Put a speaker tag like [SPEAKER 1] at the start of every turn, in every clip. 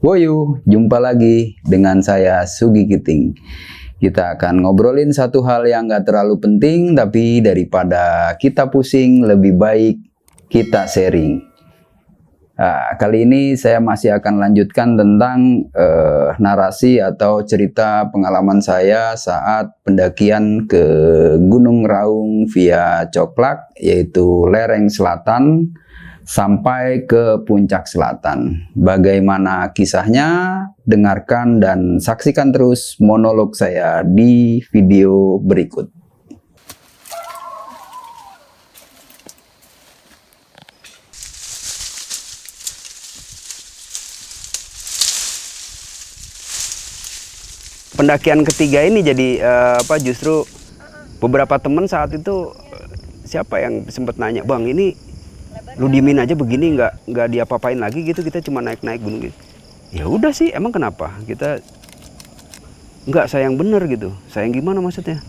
[SPEAKER 1] Woyu, jumpa lagi dengan saya Sugi Kiting. Kita akan ngobrolin satu hal yang gak terlalu penting, tapi daripada kita pusing, lebih baik kita sharing. Nah, kali ini saya masih akan lanjutkan tentang narasi atau cerita pengalaman saya saat pendakian ke Gunung Raung via Coklak, yaitu lereng selatan, sampai ke puncak selatan. Bagaimana kisahnya? Dengarkan dan saksikan terus monolog saya di video berikut.
[SPEAKER 2] Pendakian ketiga ini jadi justru beberapa teman saat itu siapa yang sempat nanya, "Bang, ini lu diemin aja begini, nggak diapa-apain lagi gitu, kita cuma naik-naik gunung gitu." Ya udah sih, emang kenapa? Kita nggak sayang bener gitu. Sayang gimana maksudnya?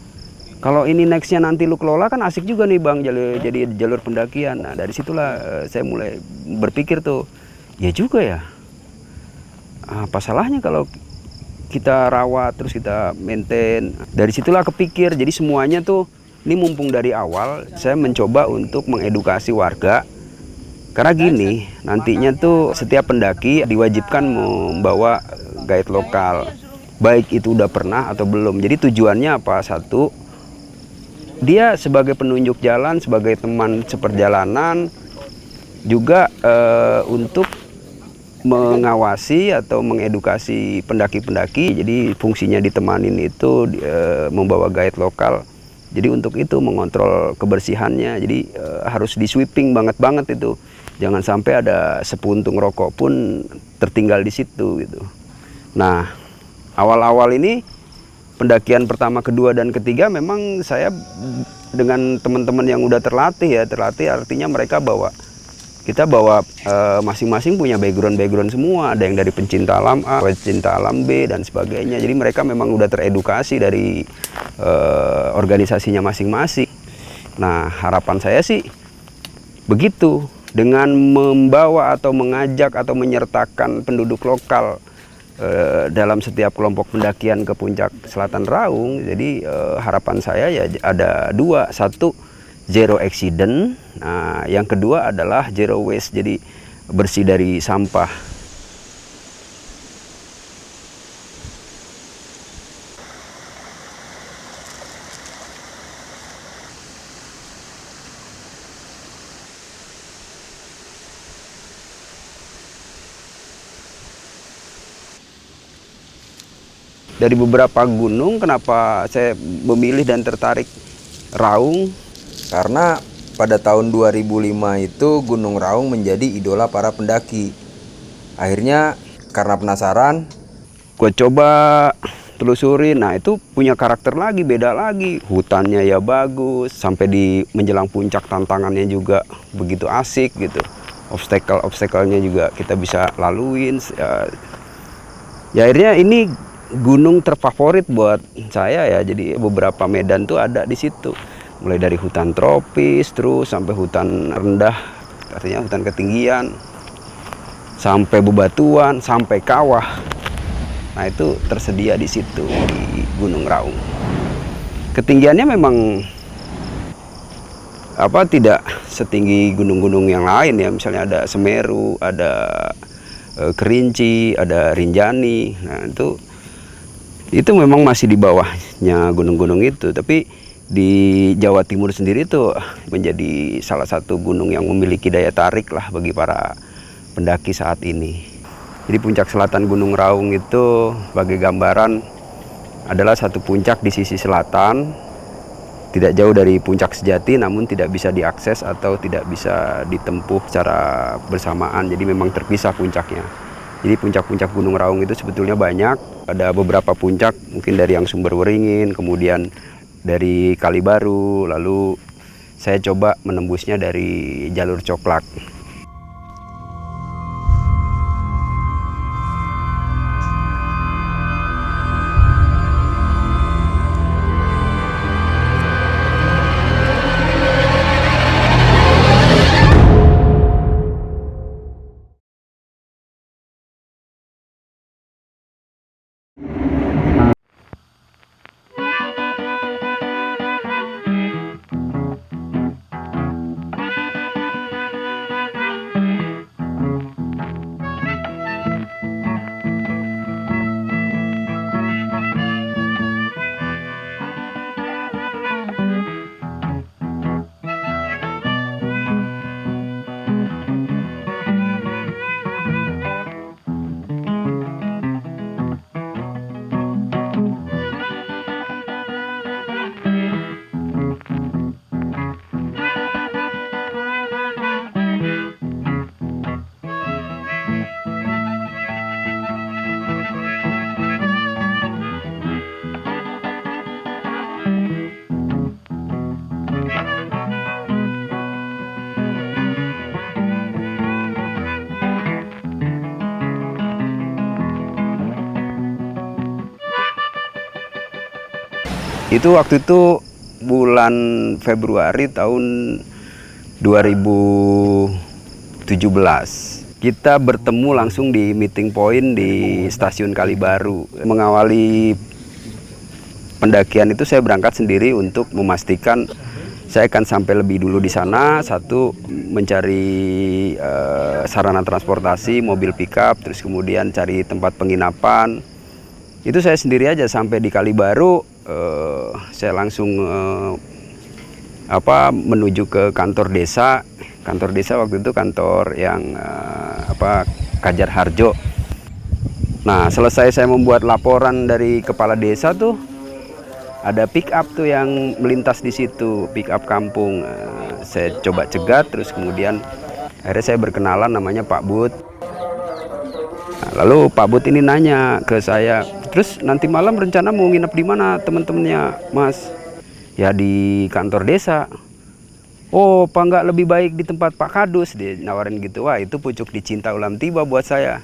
[SPEAKER 2] Kalau ini nextnya nanti lu kelola kan asik juga nih Bang, jadi jalur pendakian. Nah dari situlah saya mulai berpikir tuh, ya juga ya. Apa salahnya kalau kita rawat terus kita maintain. Dari situlah kepikir, jadi semuanya tuh ini mumpung dari awal saya mencoba untuk mengedukasi warga. Karena gini, nantinya tuh setiap pendaki diwajibkan membawa guide lokal, baik itu udah pernah atau belum. Jadi tujuannya apa? Satu, dia sebagai penunjuk jalan, sebagai teman seperjalanan, juga untuk mengawasi atau mengedukasi pendaki-pendaki. Jadi fungsinya ditemanin itu membawa guide lokal. Jadi untuk itu mengontrol kebersihannya. Jadi harus di sweeping banget itu. Jangan sampai ada sepuntung rokok pun tertinggal di situ gitu. Nah, awal-awal ini pendakian pertama, kedua dan ketiga memang saya dengan teman-teman yang udah terlatih artinya mereka kita bawa masing-masing punya background semua. Ada yang dari pencinta alam A, pencinta alam B, dan sebagainya. Jadi mereka memang udah teredukasi dari organisasinya masing-masing. Nah, harapan saya sih begitu. Dengan membawa atau mengajak atau menyertakan penduduk lokal dalam setiap kelompok pendakian ke puncak selatan Raung. Jadi harapan saya ya ada dua. Satu, zero accident. Nah, yang kedua adalah zero waste, jadi bersih dari sampah. Dari beberapa gunung, kenapa saya memilih dan tertarik Raung?
[SPEAKER 3] Karena pada tahun 2005 itu Gunung Raung menjadi idola para pendaki. Akhirnya karena penasaran,
[SPEAKER 2] Gue coba telusuri. Nah itu punya karakter lagi, beda lagi. Hutannya ya bagus, sampai di menjelang puncak tantangannya juga begitu asik gitu. Obstacle-nya juga kita bisa laluin. Ya akhirnya ini gunung terfavorit buat saya ya. Jadi beberapa medan tuh ada di situ. Mulai dari hutan tropis terus sampai hutan rendah, artinya hutan ketinggian, sampai bebatuan, sampai kawah. Nah itu tersedia di situ di Gunung Raung. Ketinggiannya memang tidak setinggi gunung-gunung yang lain ya. Misalnya ada Semeru, ada Kerinci, ada Rinjani. Nah itu memang masih di bawahnya gunung-gunung itu. Tapi di Jawa Timur sendiri itu menjadi salah satu gunung yang memiliki daya tarik lah bagi para pendaki saat ini. Jadi puncak selatan Gunung Raung itu sebagai gambaran adalah satu puncak di sisi selatan, tidak jauh dari puncak sejati, namun tidak bisa diakses atau tidak bisa ditempuh secara bersamaan. Jadi memang terpisah puncaknya. Jadi puncak-puncak Gunung Raung itu sebetulnya banyak. Ada beberapa puncak mungkin dari yang Sumber Waringin, kemudian dari Kalibaru, lalu saya coba menembusnya dari jalur Coklak. Itu waktu itu bulan Februari tahun 2017. Kita bertemu langsung di meeting point di stasiun Kalibaru. Mengawali pendakian itu saya berangkat sendiri untuk memastikan saya akan sampai lebih dulu di sana. Satu, mencari sarana transportasi, mobil pickup, terus kemudian cari tempat penginapan. Itu saya sendiri aja sampai di Kalibaru. Saya langsung menuju ke kantor desa. Kantor desa waktu itu kantor yang Kajar Harjo. Nah, selesai saya membuat laporan dari kepala desa tuh, ada pick up tuh yang melintas di situ, pick up kampung. Saya coba cegat, terus kemudian akhirnya saya berkenalan, namanya Pak Bud. Nah, lalu Pak Bud ini nanya ke saya, terus nanti malam rencana mau nginep di mana teman-temannya, Mas? Ya di kantor desa. Oh, apa enggak lebih baik di tempat Pak Kadus? Dia nawarin gitu. Wah, itu pucuk dicinta ulam tiba buat saya.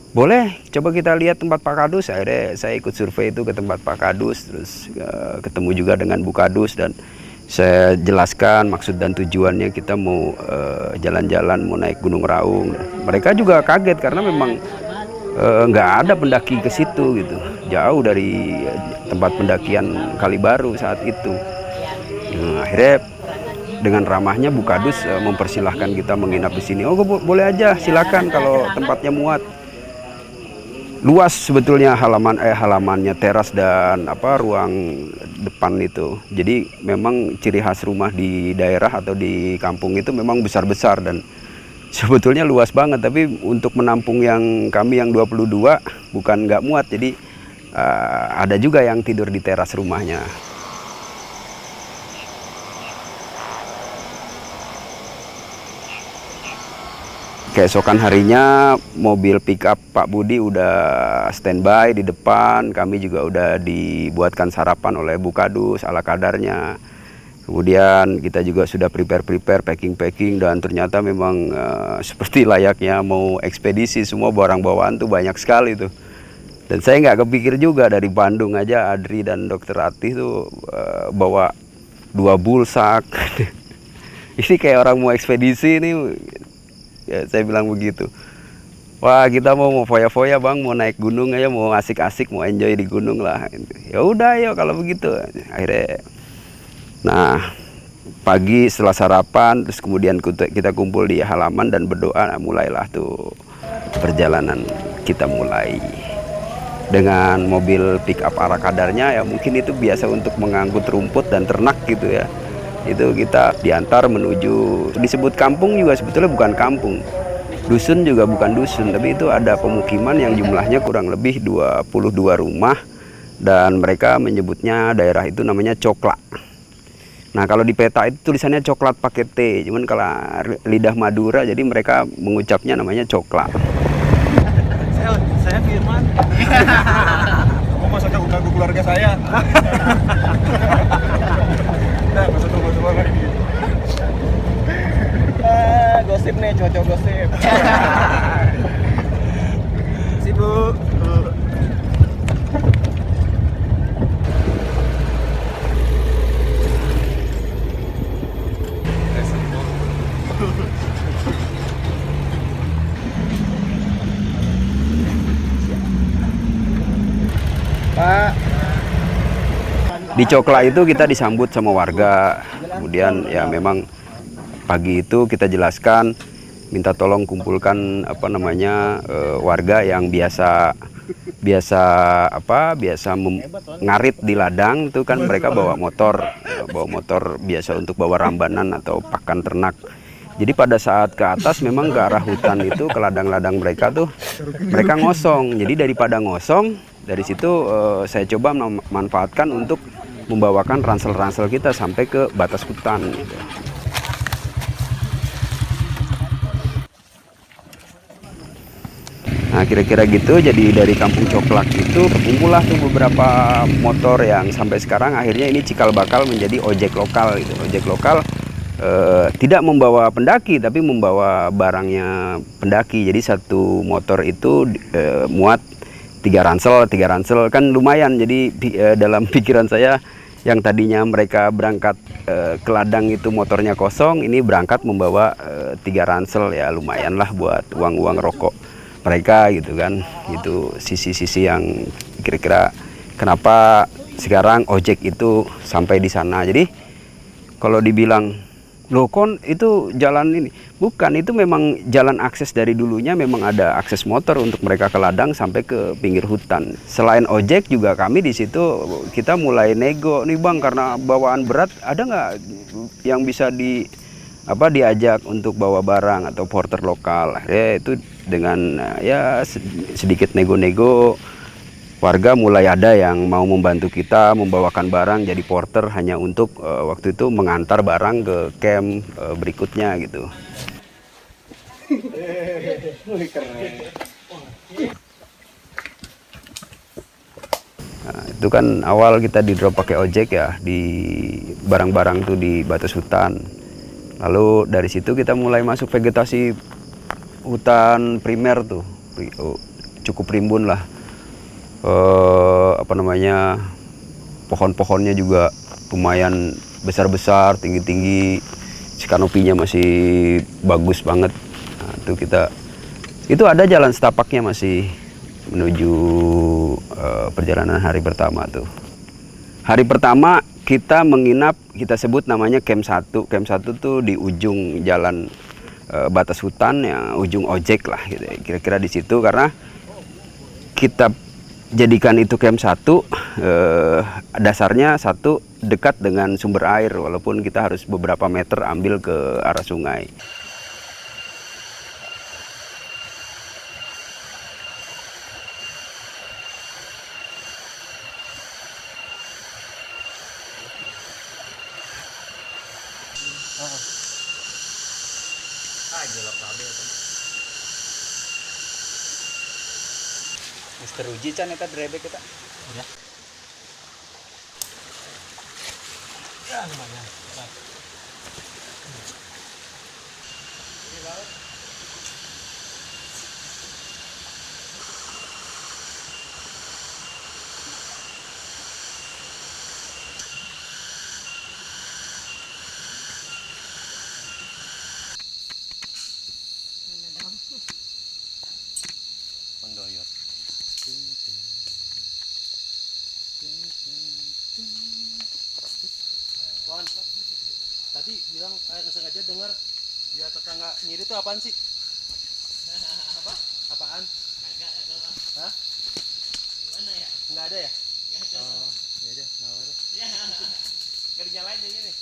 [SPEAKER 2] Boleh, coba kita lihat tempat Pak Kadus. Akhirnya saya ikut survei itu ke tempat Pak Kadus, terus ketemu juga dengan Bu Kadus, dan saya jelaskan maksud dan tujuannya kita mau jalan-jalan, mau naik Gunung Raung. Mereka juga kaget karena memang nggak ada pendaki ke situ gitu, jauh dari tempat pendakian Kalibaru saat itu. Nah, akhirnya dengan ramahnya Bu Kadus mempersilahkan kita menginap di sini. Oh, boleh aja, silakan kalau tempatnya muat. Luas sebetulnya halamannya, teras dan ruang depan itu. Jadi memang ciri khas rumah di daerah atau di kampung itu memang besar-besar dan sebetulnya luas banget. Tapi untuk menampung kami yang 22 bukan nggak muat. Jadi ada juga yang tidur di teras rumahnya. Keesokan harinya mobil pickup Pak Budi udah standby di depan. Kami juga udah dibuatkan sarapan oleh Bu Kadus ala kadarnya. Kemudian kita juga sudah prepare packing, dan ternyata memang seperti layaknya mau ekspedisi, semua barang bawaan tuh banyak sekali tuh. Dan saya nggak kepikir juga, dari Bandung aja Adri dan Dokter Atih tuh bawa 2 bulsak. Ini kayak orang mau ekspedisi nih. Ya, saya bilang begitu. Wah, kita mau foya-foya bang, mau naik gunung aja, mau asik-asik, mau enjoy di gunung lah. Ya udah, yuk kalau begitu. Akhirnya, nah pagi setelah sarapan, terus kemudian kita kumpul di halaman dan berdoa. Nah, mulailah tuh perjalanan kita mulai dengan mobil pick up ala kadarnya. Ya mungkin itu biasa untuk mengangkut rumput dan ternak gitu ya. Itu kita diantar menuju, disebut kampung juga sebetulnya bukan kampung, dusun juga bukan dusun, tapi itu ada pemukiman yang jumlahnya kurang lebih 22 rumah, dan mereka menyebutnya daerah itu namanya Coklak. Nah, kalau di peta itu tulisannya coklat pakai T, cuman kalau lidah Madura jadi mereka mengucapnya namanya Coklak.
[SPEAKER 4] Saya Firman. Kamu masa ganggu keluarga saya? Gosip nih, cocok gosip. Sibuk. Pak.
[SPEAKER 2] Di Coklak itu kita disambut sama warga. Kemudian ya memang pagi itu kita jelaskan, minta tolong kumpulkan warga yang biasa ngarit di ladang itu kan, mereka bawa motor biasa untuk bawa rambanan atau pakan ternak. Jadi pada saat ke atas memang ke arah hutan itu, ke ladang-ladang mereka tuh mereka ngosong. Jadi daripada ngosong, dari situ saya coba memanfaatkan untuk membawakan ransel-ransel kita sampai ke batas hutan gitu. Nah, kira-kira gitu. Jadi dari Kampung Coklak itu berkumpullah tuh beberapa motor yang sampai sekarang akhirnya ini cikal bakal menjadi ojek lokal gitu. Ojek lokal tidak membawa pendaki tapi membawa barangnya pendaki. Jadi satu motor itu muat 3 ransel kan lumayan. Jadi dalam pikiran saya, yang tadinya mereka berangkat ke ladang itu motornya kosong, ini berangkat membawa 3 ransel, ya lumayan lah buat uang-uang rokok mereka gitu kan. Itu sisi-sisi yang kira-kira kenapa sekarang ojek itu sampai di sana. Jadi kalau dibilang loh kon itu jalan ini, bukan, itu memang jalan akses dari dulunya, memang ada akses motor untuk mereka ke ladang sampai ke pinggir hutan. Selain ojek juga kami di situ kita mulai nego nih bang, karena bawaan berat ada nggak yang bisa diajak untuk bawa barang atau porter lokal. Ya itu dengan ya sedikit nego-nego, warga mulai ada yang mau membantu kita membawakan barang jadi porter hanya untuk waktu itu mengantar barang ke camp berikutnya gitu. Nah, itu kan awal kita di drop pakai ojek ya, di barang-barang tuh di batas hutan. Lalu dari situ kita mulai masuk vegetasi hutan primer tuh, cukup rimbun lah. Pohon-pohonnya juga lumayan besar-besar, tinggi-tinggi, kanopinya masih bagus banget. Nah, itu ada jalan setapaknya masih menuju perjalanan hari pertama tuh. Hari pertama kita menginap, kita sebut namanya Camp 1. Camp 1 tuh di ujung jalan batas hutan, ya ujung ojek lah gitu. Kira-kira di situ, karena kita jadikan itu camp 1, dasarnya 1 dekat dengan sumber air, walaupun kita harus beberapa meter ambil ke arah sungai.
[SPEAKER 1] Teruji can eta drebek kita. Ya. Ya lumayan. Pendoyor.
[SPEAKER 4] Wan, tadi bilang nggak sengaja dengar dia tetangga nyiri itu apaan sih? Apa? Apaan? Kagak. Hah? Gimana ya? Nggak ada ya? Nggak ada. Oh, ya deh, nggak ada. Ya. Nggak dinyalain jadi nih.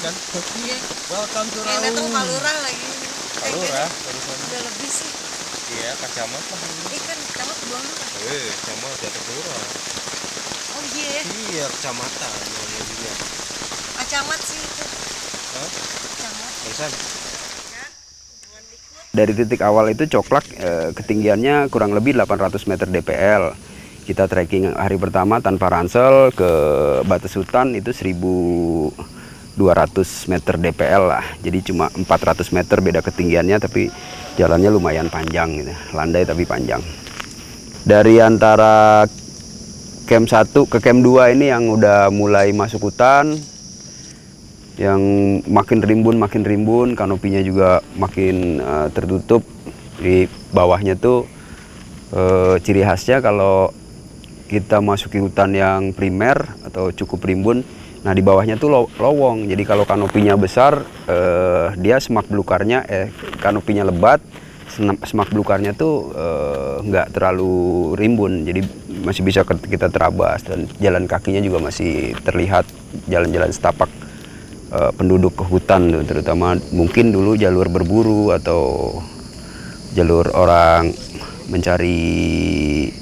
[SPEAKER 5] kan?
[SPEAKER 6] Iya.
[SPEAKER 5] Welcome to
[SPEAKER 6] Kayaknya tuh
[SPEAKER 5] Raung.
[SPEAKER 6] Kalura lagi.
[SPEAKER 5] Kalura, barusan.
[SPEAKER 6] Udah lebih sih.
[SPEAKER 5] Iya, kacamat lah.
[SPEAKER 6] Kan kamu belum dulu.
[SPEAKER 5] Kacamat di atas Kalura.
[SPEAKER 6] Oh iya.
[SPEAKER 5] Iya, kecamatan namanya juga.
[SPEAKER 6] Kacamat sih itu.
[SPEAKER 5] Hah?
[SPEAKER 6] Kacamat.
[SPEAKER 5] Barusan.
[SPEAKER 2] Dari titik awal itu Coklak ketinggiannya kurang lebih 800 meter DPL. Kita trekking hari pertama tanpa ransel ke batas hutan itu 1200 meter DPL lah. Jadi cuma 400 meter beda ketinggiannya, tapi jalannya lumayan panjang gitu. Landai tapi panjang. Dari antara camp 1 ke camp 2 ini yang udah mulai masuk hutan, yang makin rimbun, kanopinya juga makin tertutup. Di bawahnya tuh ciri khasnya kalau kita masuki hutan yang primer atau cukup rimbun, nah di bawahnya tuh lowong. Jadi kalau kanopinya besar, dia semak belukarnya, kanopinya lebat, semak belukarnya tuh nggak terlalu rimbun, jadi masih bisa kita terabas, dan jalan kakinya juga masih terlihat jalan-jalan setapak penduduk ke hutan tuh, terutama mungkin dulu jalur berburu atau jalur orang mencari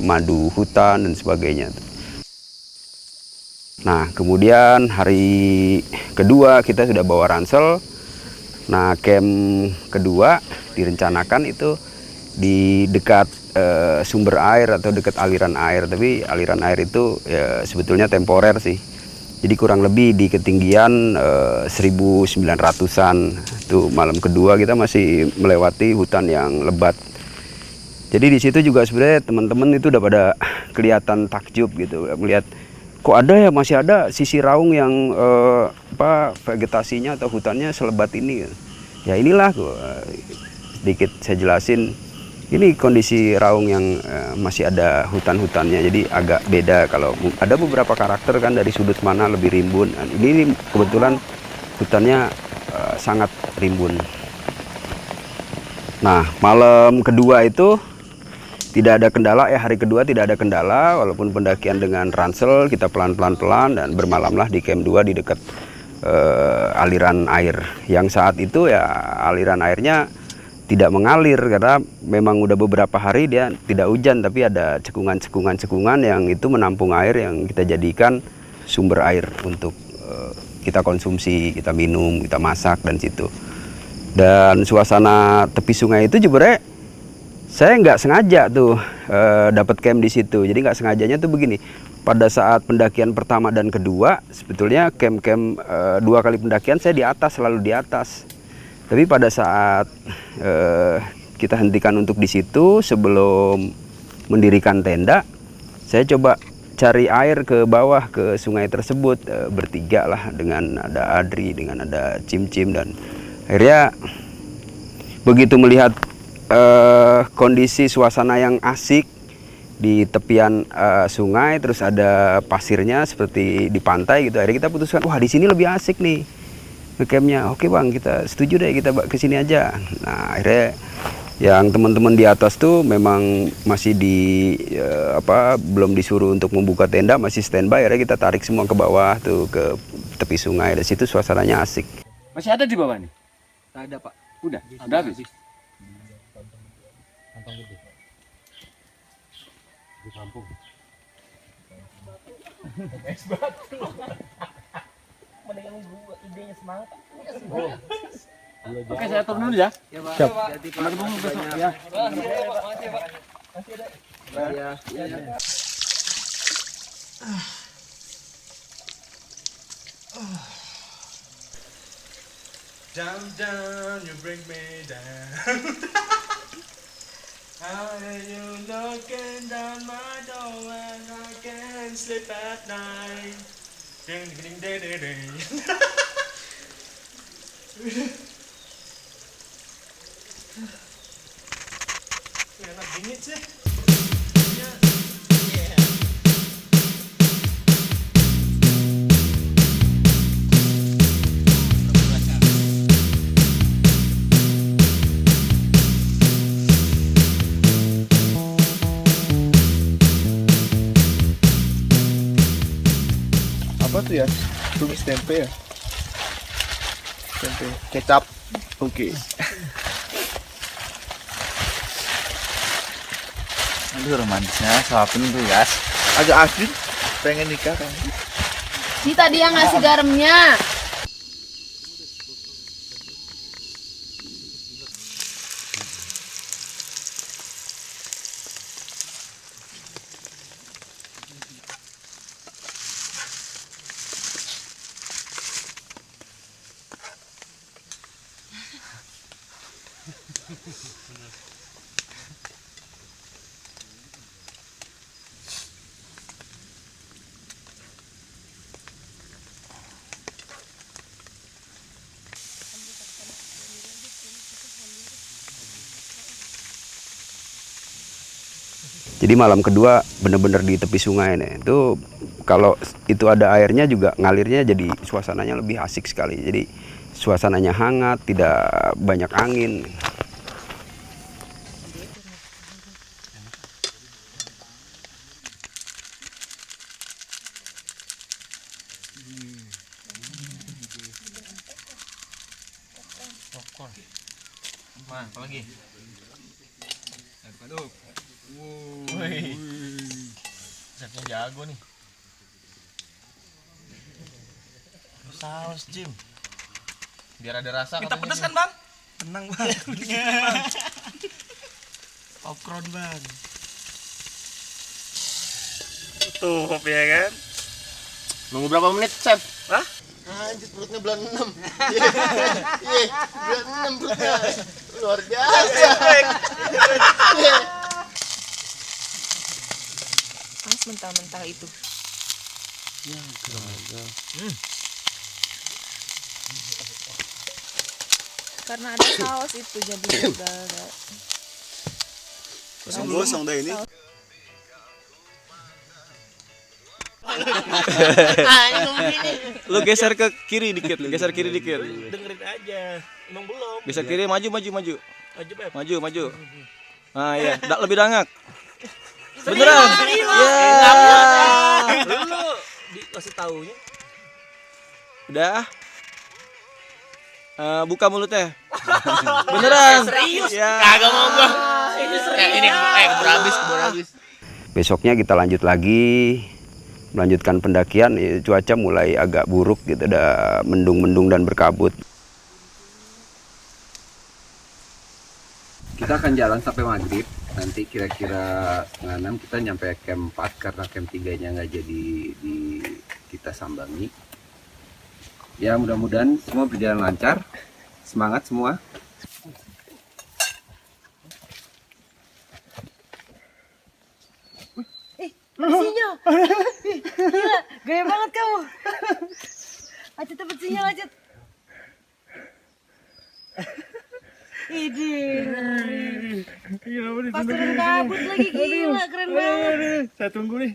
[SPEAKER 2] madu hutan dan sebagainya. Nah, kemudian hari kedua kita sudah bawa ransel. Nah, camp kedua direncanakan itu di dekat sumber air atau dekat aliran air, tapi aliran air itu ya, sebetulnya temporer sih. Jadi kurang lebih di ketinggian 1900-an. Itu malam kedua kita masih melewati hutan yang lebat. Jadi di situ juga sebenarnya teman-teman itu udah pada kelihatan takjub gitu, melihat kok ada ya, masih ada sisi Raung yang vegetasinya atau hutannya selebat ini. Ya inilah sedikit saya jelasin. Ini kondisi Raung yang masih ada hutan-hutannya, jadi agak beda. Kalau ada beberapa karakter kan dari sudut mana lebih rimbun. Ini kebetulan hutannya sangat rimbun. Nah, malam kedua itu tidak ada kendala ya, hari kedua tidak ada kendala, walaupun pendakian dengan ransel kita pelan-pelan dan bermalamlah di camp 2 di dekat aliran air. Yang saat itu ya aliran airnya tidak mengalir karena memang udah beberapa hari dia tidak hujan, tapi ada cekungan-cekungan yang itu menampung air yang kita jadikan sumber air untuk kita konsumsi, kita minum, kita masak dan situ. Dan suasana tepi sungai itu juga saya nggak sengaja tuh dapat camp di situ. Jadi nggak sengajanya tuh begini. Pada saat pendakian pertama dan kedua, sebetulnya camp-camp 2 kali pendakian saya di atas, selalu di atas. Tapi pada saat kita hentikan untuk di situ, sebelum mendirikan tenda, saya coba cari air ke bawah ke sungai tersebut, bertiga lah, dengan ada Adri, dengan ada Cim-Cim, dan akhirnya begitu melihat kondisi suasana yang asik di tepian sungai, terus ada pasirnya seperti di pantai gitu, akhirnya kita putuskan, wah di sini lebih asik nih ngecampnya. Oke bang, kita setuju deh, kita kesini aja. Nah akhirnya yang teman-teman di atas tuh memang masih belum disuruh untuk membuka tenda, masih standby. Akhirnya kita tarik semua ke bawah tuh ke tepi sungai. Dari situ suasananya asik.
[SPEAKER 7] Masih ada di bawah nih? Tak ada pak. Udah habis.
[SPEAKER 4] Di kampung.
[SPEAKER 7] Oke, saya turun dulu ya.
[SPEAKER 4] Siap.
[SPEAKER 7] Tunggu besok ya.
[SPEAKER 4] Down, down, you bring me down. How are you knocking down my door when I can't sleep at night? Ding, ding, ding, ding, ding. Enak bingit sih.
[SPEAKER 8] Apa tuh ya? Tumis tempe ya? Tempe kecap. Oke.
[SPEAKER 9] Aduh romantisnya suapin tuh guys.
[SPEAKER 8] Agak asin. Pengen nikah kan?
[SPEAKER 6] Si tadi yang ngasih garamnya.
[SPEAKER 2] Jadi malam kedua bener-bener di tepi sungai nih. Itu kalau itu ada airnya juga ngalirnya jadi suasananya lebih asik sekali. Jadi suasananya hangat, tidak banyak angin.
[SPEAKER 5] Man, apa lagi?
[SPEAKER 9] Aduh.
[SPEAKER 5] Wih. Chefnya jago nih. Saus, Jim. Biar ada rasa. Minta pedes kan, Bang? Tenang, Bang. Popcorn, Bang.
[SPEAKER 4] Tutup ya kan. Nunggu berapa menit, Chef? Hah? Anjir, perutnya bulan 6. Iya, bulan 6 perutnya. Luar biasa.
[SPEAKER 6] Pas mentah-mentah itu. Karena ada saus itu jadi gagal.
[SPEAKER 4] Gosong dah ini.
[SPEAKER 9] Lu geser ke kiri dikit, geser kiri dikit.
[SPEAKER 4] Dengerin aja. Emang belum.
[SPEAKER 9] Geser kiri, maju.
[SPEAKER 4] Maju, Beb.
[SPEAKER 9] Maju. Nah, ya, lebih dangak. Beneran. Ya.
[SPEAKER 4] Dulu dikasih taunya.
[SPEAKER 9] Udah. Buka mulutnya. Beneran.
[SPEAKER 4] Serius?
[SPEAKER 9] Ya.
[SPEAKER 4] Kagak mau gua. Ini keburu habis.
[SPEAKER 2] Besoknya kita lanjut lagi, melanjutkan pendakian. Cuaca mulai agak buruk gitu, ada mendung-mendung dan berkabut. Kita akan jalan sampai maghrib. Nanti kira-kira setengah 6 kita nyampe camp 4 karena camp 3-nya nggak jadi kita sambangi. Ya mudah-mudahan semua berjalan lancar. Semangat semua.
[SPEAKER 6] Sinyal. Gila, gaya banget kamu. Acet dapat sinyal, Acet. Idih. Pas turun kabut lagi, gila, keren banget.
[SPEAKER 4] Saya tunggu nih.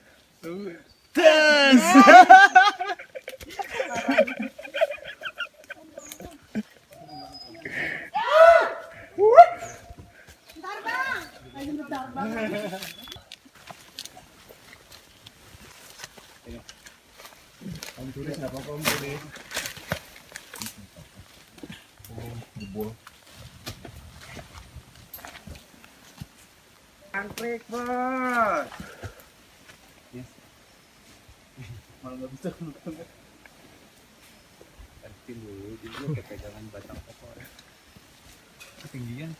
[SPEAKER 4] Angkrik, Bos. Malah nggak bisa nonton.
[SPEAKER 2] Dulu kepegangan batang pohon.
[SPEAKER 4] Ketinggian.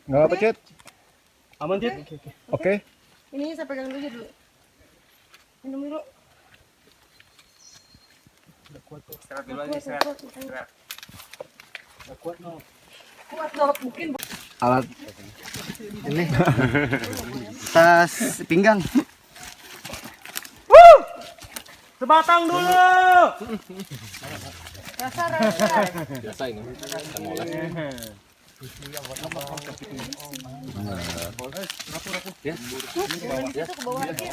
[SPEAKER 8] Nggak apa, Cet?
[SPEAKER 4] Aman, Cid?
[SPEAKER 8] Oke.
[SPEAKER 6] Ini saya pegang dulu. Minum dulu.
[SPEAKER 9] Istirahat dulu aja, istirahat.
[SPEAKER 6] Kuat no, mungkin.
[SPEAKER 2] Alat ini tas pinggang.
[SPEAKER 4] Sebatang dulu.
[SPEAKER 6] Dasar.
[SPEAKER 5] Biasa ini. Kita moles.
[SPEAKER 6] Itu ke bawah aja.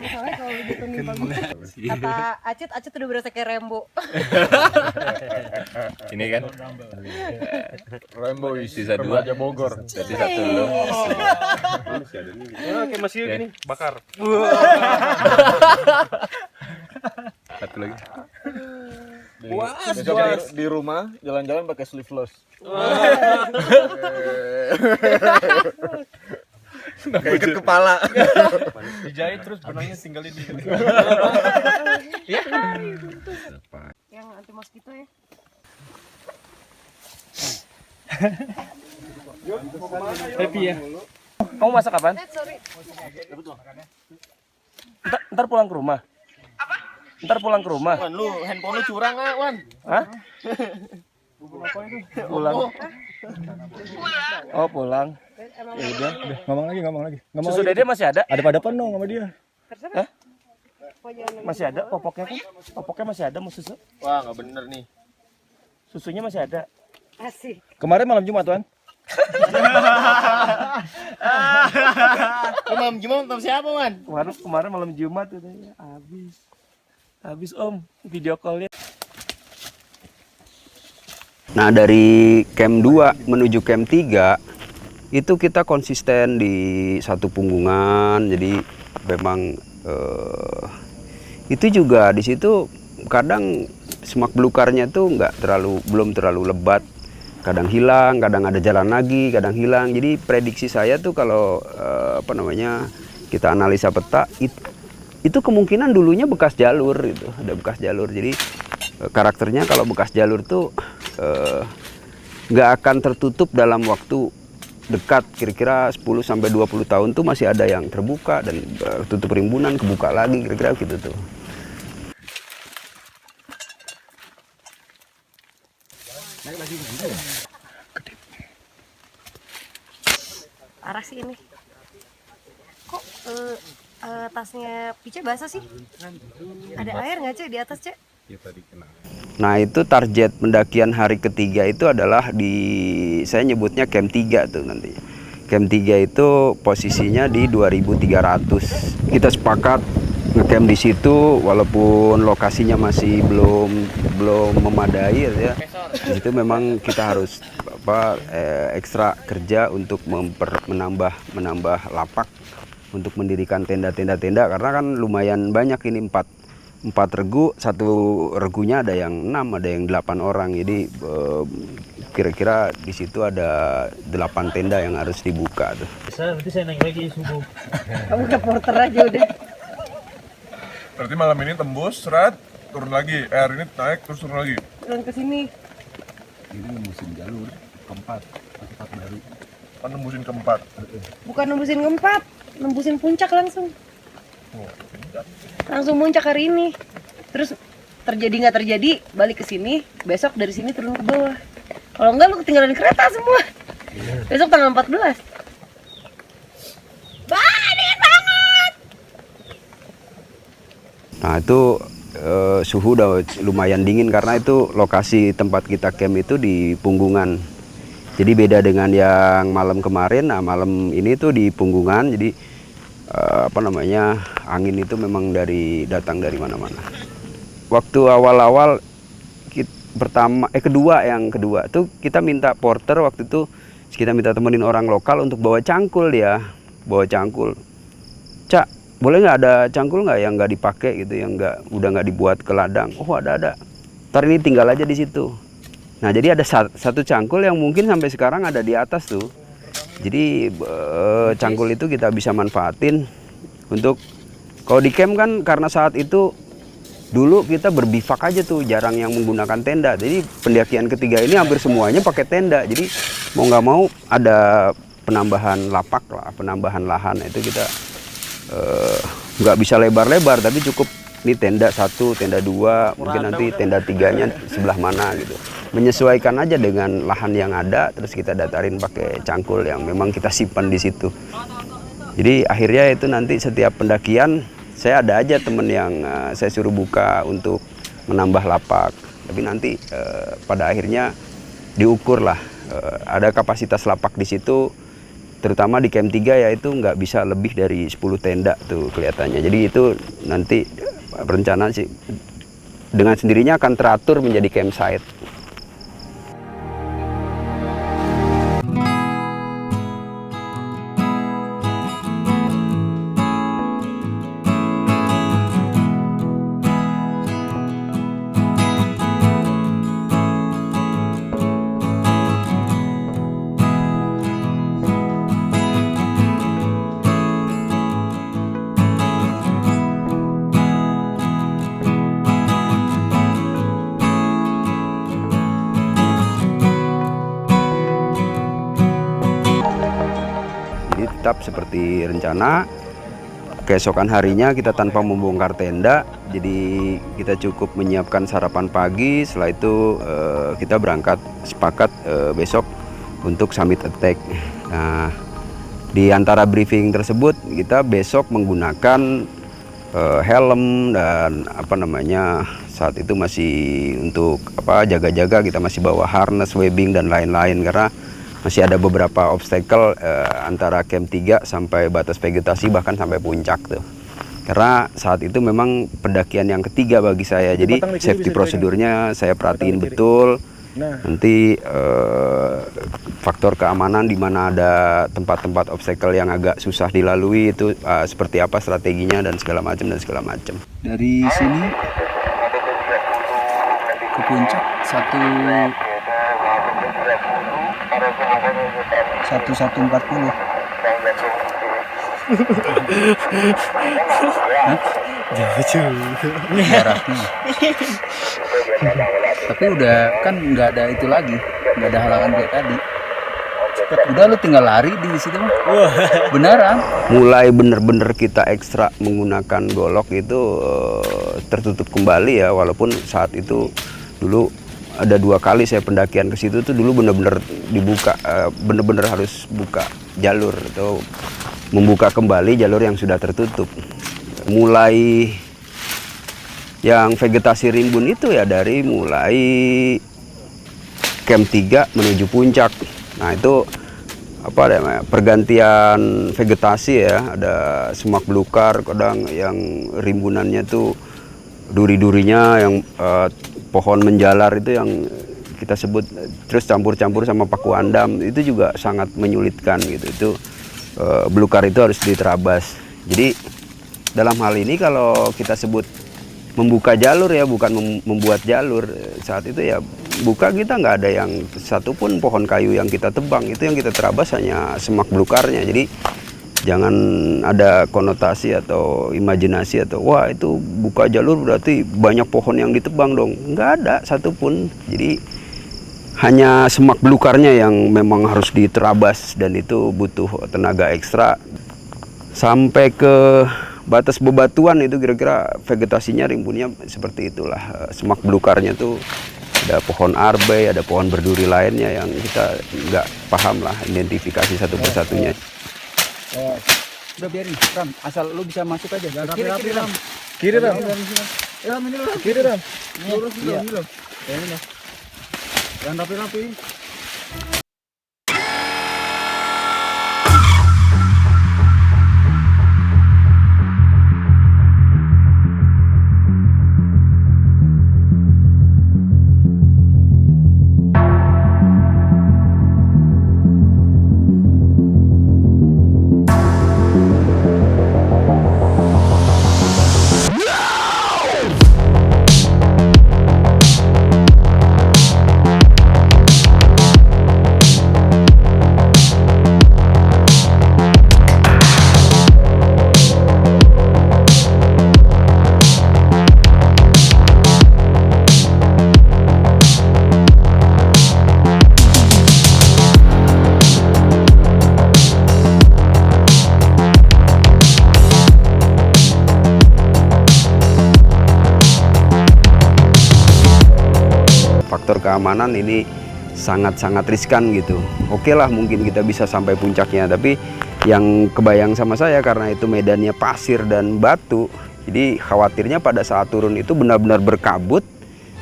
[SPEAKER 6] Soalnya kalau begitu nimpal kata Acet udah berasa kayak Rembo.
[SPEAKER 5] Ini kan Rainbow sisa 2 aja Bogor. Jadi 1 belum.
[SPEAKER 4] Oke, masih gini bakar.
[SPEAKER 5] Satu lagi.
[SPEAKER 8] Besok di rumah jalan-jalan pakai sleeveless. Nggak ikat kepala.
[SPEAKER 4] Dijahit terus benangnya tinggalin di sini.
[SPEAKER 6] Yang anti moskito ya.
[SPEAKER 4] Happy ya. Kamu masak kapan?
[SPEAKER 6] Sorry.
[SPEAKER 4] Ntar pulang ke rumah. Ntar pulang ke rumah.
[SPEAKER 8] Wan, lu handphone lu curang nggak, Wan?
[SPEAKER 4] Hah? Pulang. Oh, pulang.
[SPEAKER 6] emang
[SPEAKER 8] Ya udah, ngomong lagi. Ngomong
[SPEAKER 4] Susu
[SPEAKER 8] lagi.
[SPEAKER 4] dede masih ada?
[SPEAKER 8] Ada pada penuh sama dia.
[SPEAKER 6] terserah. Kok jangan
[SPEAKER 4] Masih ada popoknya kan? Popoknya masih ada mau susu?
[SPEAKER 8] Wah, nggak bener nih.
[SPEAKER 4] Susunya masih ada.
[SPEAKER 6] asik.
[SPEAKER 8] Kemarin malam Jumat, Wan.
[SPEAKER 5] Malam Jumat nonton siapa, Wan?
[SPEAKER 4] Kemarin malam Jumat itu ya, habis Om video call-nya.
[SPEAKER 2] Nah dari camp 2 menuju camp 3 itu kita konsisten di satu punggungan, jadi memang itu juga di situ kadang semak belukarnya tuh belum terlalu lebat, kadang hilang, kadang ada jalan lagi, kadang hilang. Jadi prediksi saya tuh kalau kita analisa peta itu kemungkinan dulunya bekas jalur gitu, ada bekas jalur. Jadi karakternya kalau bekas jalur tuh nggak akan tertutup dalam waktu dekat, kira-kira 10-20 tahun tuh masih ada yang terbuka dan tutup rimbunan, kebuka lagi, kira-kira gitu tuh.
[SPEAKER 6] Parah sih ini. Kok tasnya Pice basah sih? Ada air nggak Cek di atas Cek?
[SPEAKER 2] Nah itu target pendakian hari ketiga itu adalah saya nyebutnya camp 3 tuh nanti. Camp 3 itu posisinya di 2300. Kita sepakat ngecamp di situ walaupun lokasinya masih belum memadai ya. Di situ memang kita harus ekstra kerja untuk menambah lapak untuk mendirikan tenda karena kan lumayan banyak ini 4 regu, satu regunya ada yang 6, ada yang 8 orang. Jadi kira-kira di situ ada 8 tenda yang harus dibuka tuh.
[SPEAKER 4] Nanti saya naik lagi subuh.
[SPEAKER 6] Kamu reporter aja udah.
[SPEAKER 10] Berarti malam ini tembus, serat, turun lagi. Air ini naik, terus turun lagi.
[SPEAKER 6] Turun ke sini.
[SPEAKER 7] Ini musim jalur keempat baru.
[SPEAKER 10] Kan nembusin keempat.
[SPEAKER 6] Bukan nembusin keempat, nembusin puncak langsung. Langsung puncak hari ini. Terus terjadi nggak terjadi, balik ke sini, besok dari sini turun ke bawah. Kalau enggak lu ketinggalan kereta semua. Besok tanggal 14. Dingin banget.
[SPEAKER 2] Nah itu suhu udah lumayan dingin karena itu lokasi tempat kita camp itu di Punggungan. Jadi beda dengan yang malam kemarin. Nah malam ini tuh di Punggungan. Jadi angin itu memang datang dari mana-mana. Waktu awal-awal kedua tuh kita minta porter, waktu itu kita minta temenin orang lokal untuk bawa cangkul dia, Cak, boleh nggak ada cangkul nggak yang nggak dipakai gitu, yang udah nggak dibuat ke ladang? Oh ada. Ntar ini tinggal aja di situ. Nah jadi ada satu cangkul yang mungkin sampai sekarang ada di atas tuh. Jadi cangkul itu kita bisa manfaatin untuk kalau di camp kan, karena saat itu dulu kita berbivak aja tuh, jarang yang menggunakan tenda. Jadi pendakian ketiga ini hampir semuanya pakai tenda. Jadi mau nggak mau ada penambahan lapak lah, penambahan lahan. Itu kita nggak bisa lebar-lebar, tapi cukup ini tenda 1, tenda 2, mungkin nanti tenda 3-nya sebelah mana gitu. Menyesuaikan aja dengan lahan yang ada, terus kita datarin pakai cangkul yang memang kita simpan di situ. Jadi akhirnya itu nanti setiap pendakian saya ada aja temen yang saya suruh buka untuk menambah lapak. Tapi nanti pada akhirnya diukur lah, ada kapasitas lapak di situ. Terutama di camp 3 ya itu nggak bisa lebih dari 10 tenda tuh kelihatannya. Jadi itu nanti rencana sih dengan sendirinya akan teratur menjadi campsite. Tetap seperti rencana, keesokan harinya kita tanpa membongkar tenda, jadi kita cukup menyiapkan sarapan pagi. Setelah itu kita berangkat sepakat besok untuk summit attack. Nah Di antara briefing tersebut kita besok menggunakan helm dan saat itu masih untuk jaga-jaga, kita masih bawa harness, webbing dan lain-lain karena masih ada beberapa obstacle antara camp 3 sampai batas vegetasi, bahkan sampai puncak tuh. Karena saat itu memang pendakian yang ketiga bagi saya, jadi safety prosedurnya saya perhatiin betul. Nanti faktor keamanan di mana ada tempat-tempat obstacle yang agak susah dilalui itu seperti apa strateginya dan segala macam.
[SPEAKER 1] Dari sini ke puncak 1140. Jaraknya. Tapi udah kan nggak ada itu lagi, nggak ada halangan kayak tadi. Udah lu tinggal lari di situ mah. Beneran.
[SPEAKER 2] Mulai bener-bener kita ekstra menggunakan golok itu tertutup kembali ya, walaupun saat itu dulu ada 2 kali saya pendakian ke situ tuh dulu bener-bener dibuka, bener-bener harus buka jalur atau membuka kembali jalur yang sudah tertutup. Mulai yang vegetasi rimbun itu ya dari mulai camp 3 menuju puncak. Nah itu pergantian vegetasi ya, ada semak belukar, kadang yang rimbunannya tuh duri-durinya yang pohon menjalar itu yang kita sebut, terus campur-campur sama paku andam, itu juga sangat menyulitkan gitu. Itu belukar itu harus diterabas. Jadi dalam hal ini kalau kita sebut membuka jalur ya, bukan membuat jalur. Saat itu ya buka, kita nggak ada yang satupun pohon kayu yang kita tebang, itu yang kita terabas hanya semak belukarnya. Jadi jangan ada konotasi atau imajinasi atau wah itu buka jalur berarti banyak pohon yang ditebang dong. Nggak ada satupun. Jadi hanya semak belukarnya yang memang harus diterabas dan itu butuh tenaga ekstra. Sampai ke batas bebatuan itu kira-kira vegetasinya rimbunnya seperti itulah. Semak belukarnya tuh ada pohon arbei, ada pohon berduri lainnya yang kita nggak paham lah identifikasi satu persatunya.
[SPEAKER 1] Udah biarin, Ram, asal lu bisa masuk aja.
[SPEAKER 8] Kiri, Ram. Kiri, Ram. Kiri, Ram. Lurus dulu, dulu. Yang rapi-rapi.
[SPEAKER 2] Faktor keamanan ini sangat-sangat riskan gitu. Oke lah mungkin kita bisa sampai puncaknya, tapi yang kebayang sama saya karena itu medannya pasir dan batu, jadi khawatirnya pada saat turun itu benar-benar berkabut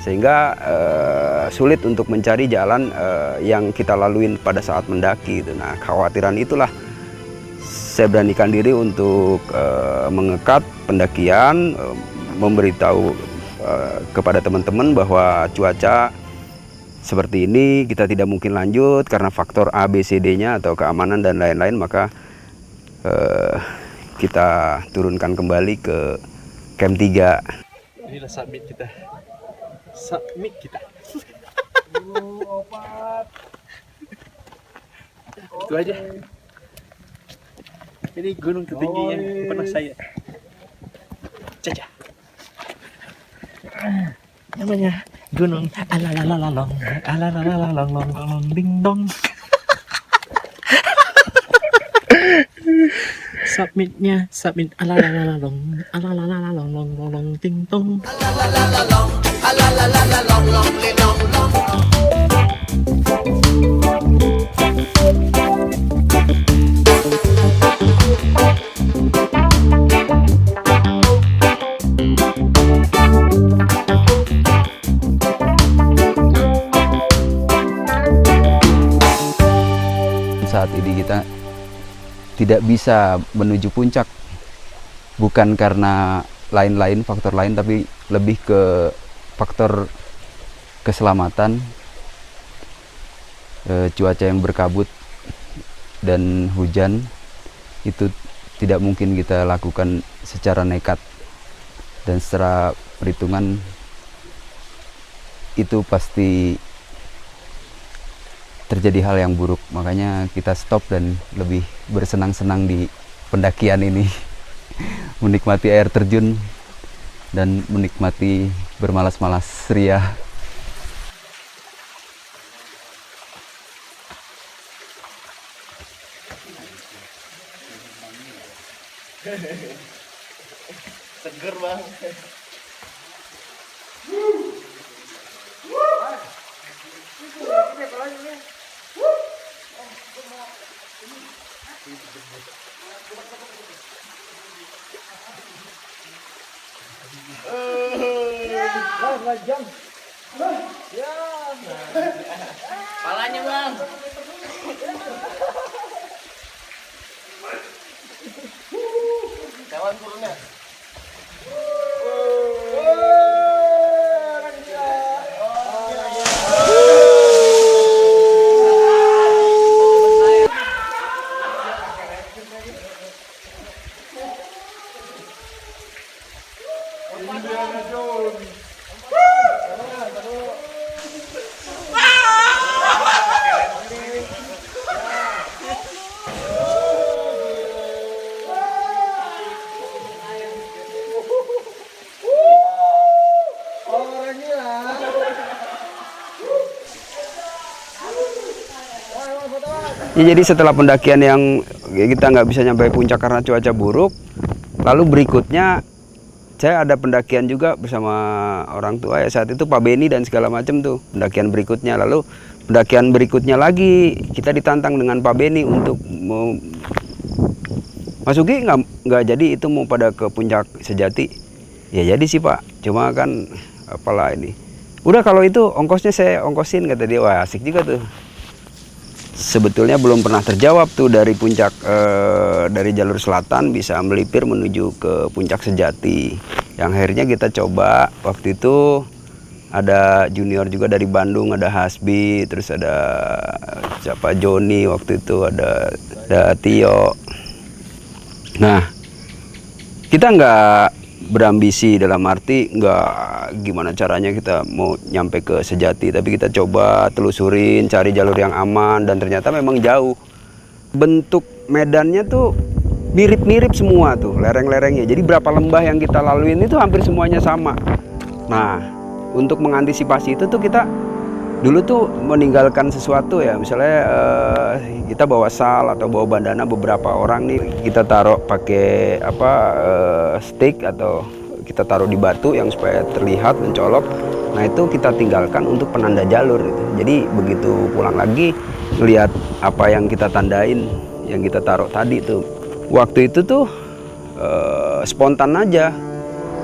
[SPEAKER 2] sehingga sulit untuk mencari jalan yang kita laluin pada saat mendaki gitu. Nah kekhawatiran itulah saya beranikan diri untuk mengekat pendakian, memberitahu kepada teman-teman bahwa cuaca seperti ini kita tidak mungkin lanjut karena faktor A, B, C, D-nya atau keamanan dan lain-lain, maka kita turunkan kembali ke camp 3.
[SPEAKER 4] Inilah submit kita. Submit kita. Itu aja. Ini gunung tertinggi yang pernah saya caca. Namanya gunung alalalalong alalalalong ding dong. Submitnya submit alalalalong alalalalong ding dong.
[SPEAKER 1] tidak bisa menuju puncak, bukan karena lain-lain faktor lain, tapi lebih ke faktor keselamatan, cuaca yang berkabut dan hujan. Itu tidak mungkin kita lakukan secara nekat, dan secara perhitungan itu pasti terjadi hal yang buruk. Makanya kita stop dan lebih bersenang-senang di pendakian ini. Menikmati air terjun dan menikmati bermalas-malas ria.
[SPEAKER 5] Seger bang. Palanya bang. Kawan turunnya.
[SPEAKER 2] Ya, jadi setelah pendakian yang kita nggak bisa nyampe puncak karena cuaca buruk, lalu berikutnya saya ada pendakian juga bersama orang tua ya, saat itu Pak Beni dan segala macam tuh pendakian berikutnya. Lalu pendakian berikutnya lagi kita ditantang dengan Pak Beni untuk Mas Ugi nggak jadi itu mau pada ke puncak sejati. Ya jadi sih Pak, cuma kan apalah ini. Udah kalau itu ongkosnya saya ongkosin, kata dia. Wah asik juga tuh. Sebetulnya belum pernah terjawab tuh dari puncak dari jalur selatan bisa melipir menuju ke puncak sejati. Yang akhirnya kita coba waktu itu ada junior juga dari Bandung, ada Hasbi, terus ada siapa Joni waktu itu, ada Tio. Nah kita nggak berambisi dalam arti nggak gimana caranya kita mau nyampe ke sejati, tapi kita coba telusurin cari jalur yang aman dan ternyata memang jauh. Bentuk medannya tuh mirip-mirip semua tuh lereng-lerengnya, jadi berapa lembah yang kita laluin itu hampir semuanya sama. Nah untuk mengantisipasi itu tuh kita dulu tuh meninggalkan sesuatu ya, misalnya kita bawa sal atau bawa bandana, beberapa orang nih kita taruh pakai stick atau kita taruh di batu yang supaya terlihat mencolok. Nah itu kita tinggalkan untuk penanda jalur gitu. Jadi begitu pulang lagi lihat apa yang kita tandain, yang kita taruh tadi tuh, waktu itu tuh spontan aja,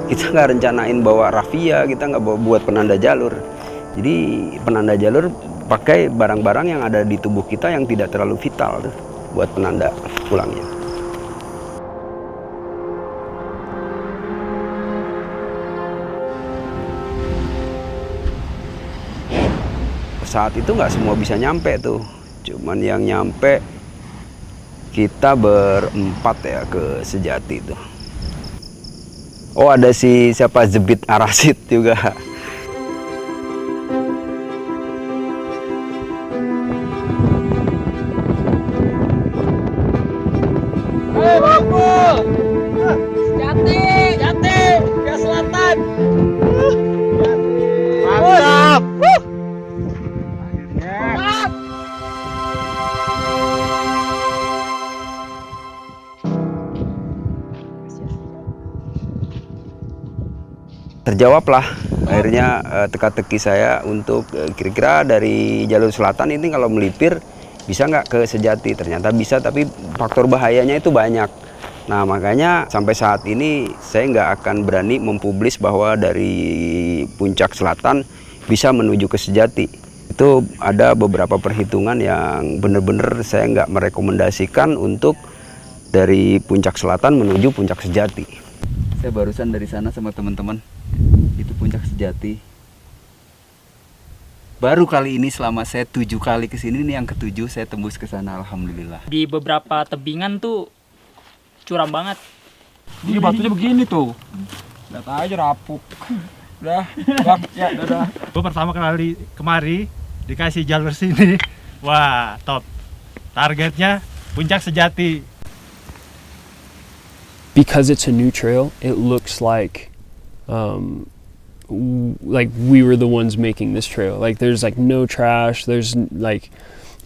[SPEAKER 2] kita nggak rencanain bawa rafia, kita nggak buat penanda jalur. Jadi penanda jalur pakai barang-barang yang ada di tubuh kita yang tidak terlalu vital tuh, buat penanda pulangnya. Saat itu nggak semua bisa nyampe tuh, cuman yang nyampe kita berempat ya ke sejati tuh. Oh ada si siapa Zebit Arasid juga. Terjawablah akhirnya teka-teki saya untuk kira-kira dari jalur selatan ini kalau melipir bisa nggak ke sejati. Ternyata bisa, tapi faktor bahayanya itu banyak. Nah makanya sampai saat ini saya nggak akan berani mempublis bahwa dari puncak selatan bisa menuju ke sejati. Itu ada beberapa perhitungan yang benar-benar saya nggak merekomendasikan untuk dari Puncak Selatan menuju Puncak Sejati.
[SPEAKER 1] Saya barusan dari sana sama teman-teman. Itu Puncak Sejati. Baru kali ini selama saya 7 kali kesini, ini yang ke-7 saya tembus ke sana, alhamdulillah.
[SPEAKER 11] Di beberapa tebingan tuh curam banget.
[SPEAKER 8] Iya batunya begini tuh. Lihat aja rapuh. Udah, Bang. Ya, dadah.
[SPEAKER 4] Gue pertama kali kemari dikasih jalur sini. Wah, top. Targetnya Puncak Sejati.
[SPEAKER 12] Because it's a new trail, it looks like we were the ones making this trail. Like there's like no trash. There's like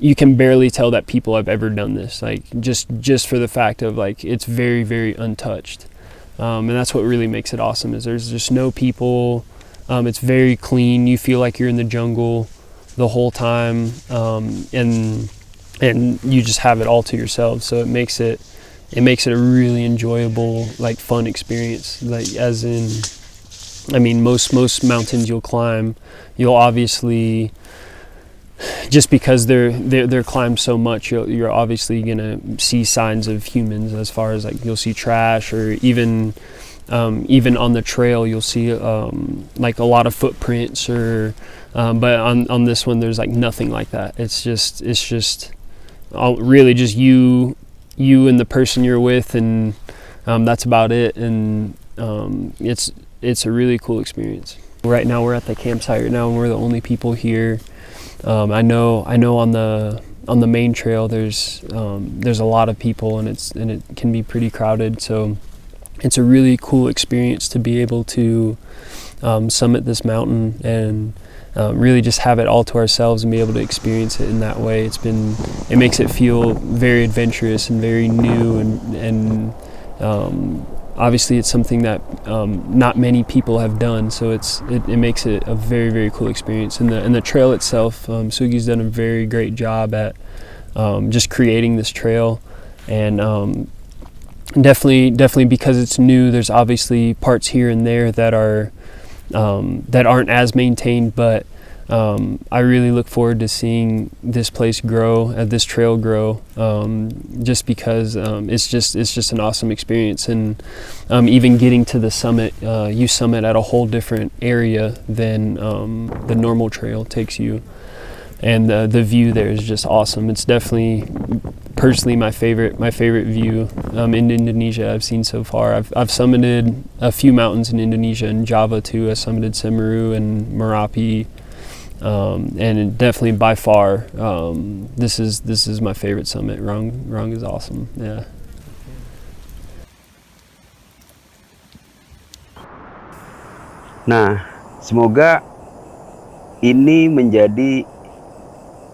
[SPEAKER 12] you can barely tell that people have ever done this. Like just for the fact of like it's very, very untouched. And that's what really makes it awesome is there's just no people. It's very clean. You feel like you're in the jungle the whole time, and you just have it all to yourself. So it makes it a really enjoyable, like fun experience. Like as in, I mean, most mountains you'll climb, you'll obviously, just because they're climbed so much, you're obviously gonna see signs of humans as far as like you'll see trash or even on the trail you'll see like a lot of footprints or but on this one there's like nothing like that. It's just really just you and the person you're with, and that's about it. And it's a really cool experience. Right now we're at the campsite right now and we're the only people here. I know on the main trail there's a lot of people and it can be pretty crowded, so it's a really cool experience to be able to summit this mountain and really just have it all to ourselves and be able to experience it in that way. It makes it feel very adventurous and very new, and obviously it's something that not many people have done, so it makes it a very, very cool experience. And the trail itself, Sugi's done a very great job at just creating this trail, and definitely because it's new, there's obviously parts here and there that aren't as maintained, but I really look forward to seeing this place grow, this trail grow, just because it's just an awesome experience. And even getting to the summit, you summit at a whole different area than the normal trail takes you, and the view there is just awesome. It's definitely personally my favorite view in Indonesia I've seen so far. I've summited a few mountains in Indonesia, in Java too. I summited Semeru and Merapi, and definitely by far this is my favorite summit. Rung is awesome. Yeah.
[SPEAKER 2] Nah, semoga ini menjadi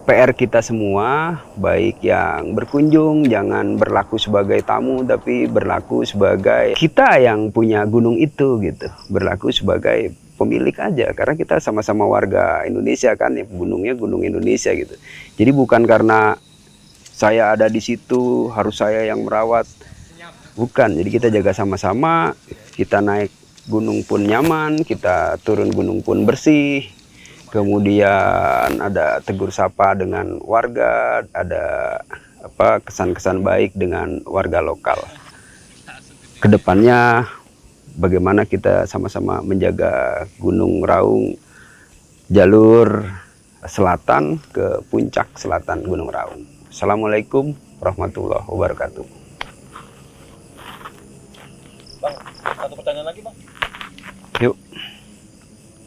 [SPEAKER 2] PR kita semua, baik yang berkunjung jangan berlaku sebagai tamu tapi berlaku sebagai kita yang punya gunung itu gitu. Berlaku sebagai pemilik aja, karena kita sama-sama warga Indonesia kan, ya gunungnya gunung Indonesia gitu. Jadi bukan karena saya ada di situ harus saya yang merawat. Bukan, jadi kita jaga sama-sama, kita naik gunung pun nyaman, kita turun gunung pun bersih. Kemudian ada tegur sapa dengan warga, ada kesan-kesan baik dengan warga lokal. Kedepannya bagaimana kita sama-sama menjaga Gunung Raung jalur selatan ke puncak selatan Gunung Raung. Assalamualaikum warahmatullahi wabarakatuh.
[SPEAKER 5] Bang, satu pertanyaan lagi bang.
[SPEAKER 2] Yuk.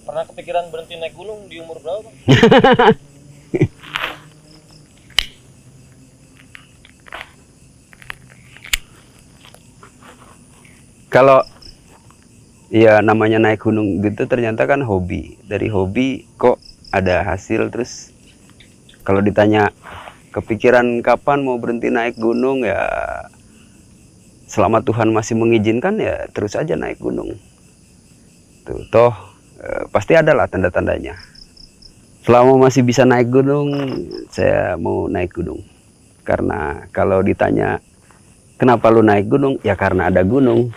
[SPEAKER 5] Pernah kepikiran berhenti naik gunung di umur berapa bang?
[SPEAKER 2] Kalau ya namanya naik gunung gitu ternyata kan hobi. Dari hobi kok ada hasil. Terus kalau ditanya kepikiran kapan mau berhenti naik gunung, ya selama Tuhan masih mengizinkan ya terus aja naik gunung. Tuh, toh pasti ada lah tanda-tandanya. Selama masih bisa naik gunung, saya mau naik gunung. Karena kalau ditanya kenapa lu naik gunung, ya karena ada gunung.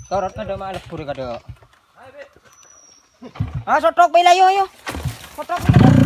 [SPEAKER 7] Torot kada malas puri kada. Ah sotok pila yo. Sotok.